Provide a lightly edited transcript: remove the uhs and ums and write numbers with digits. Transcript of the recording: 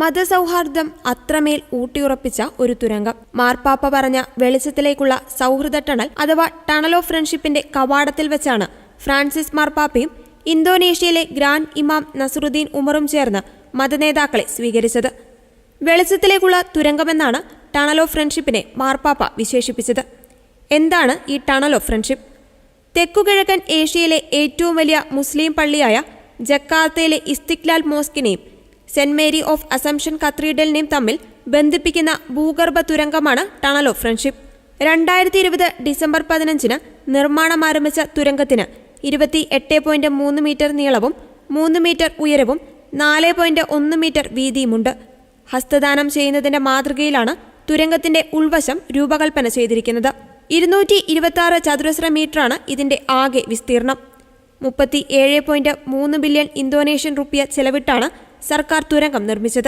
മതസൗഹാർദ്ദം അത്രമേൽ ഊട്ടിയുറപ്പിച്ച ഒരു തുരങ്കം. മാർപ്പാപ്പ പറഞ്ഞ വെളിച്ചത്തിലേക്കുള്ള സൗഹൃദ ടണൽ അഥവാ ടണൽ ഓഫ് ഫ്രണ്ട്ഷിപ്പിന്റെ കവാടത്തിൽ വെച്ചാണ് ഫ്രാൻസിസ് മാർപ്പാപ്പയും ഇന്തോനേഷ്യയിലെ ഗ്രാൻഡ് ഇമാം നസറുദ്ദീൻ ഉമറും ചേർന്ന് മതനേതാക്കളെ സ്വീകരിച്ചത്. വെളിച്ചത്തിലേക്കുള്ള തുരങ്കമെന്നാണ് ടണൽ ഓഫ് ഫ്രണ്ട്ഷിപ്പിനെ മാർപ്പാപ്പ വിശേഷിപ്പിച്ചത്. എന്താണ് ഈ ടണൽ ഓഫ് ഫ്രണ്ട്ഷിപ്പ്? തെക്കുകിഴക്കൻ ഏഷ്യയിലെ ഏറ്റവും വലിയ മുസ്ലിം പള്ളിയായ ജക്കാർത്തയിലെ Istiklal മോസ്കിനെയും saint Mary of assumption കത്തീഡ്രലിനെയും തമ്മിൽ ബന്ധിപ്പിക്കുന്ന ഭൂഗർഭ തുരങ്കമാണ് ടണൽ ഓഫ് ഫ്രണ്ട്ഷിപ്പ്. 2020 ഡിസംബർ 15 നിർമ്മാണം ആരംഭിച്ച തുരങ്കത്തിന് 28.3 മീറ്റർ നീളവും 3 മീറ്റർ ഉയരവും 4.1 മീറ്റർ വീതിയുമുണ്ട്. ഹസ്തദാനം ചെയ്യുന്നതിന്റെ മാതൃകയിലാണ് തുരങ്കത്തിന്റെ ഉൾവശം രൂപകൽപ്പന ചെയ്തിരിക്കുന്നത്. 226 ചതുരശ്ര മീറ്ററാണ് ഇതിന്റെ ആകെ വിസ്തീർണം. 37.3 ബില്യൺ ഇന്തോനേഷ്യൻ റുപ്പിയ ചെലവിട്ടാണ് സർക്കാർ തുരങ്കം നിർമ്മിച്ചത്.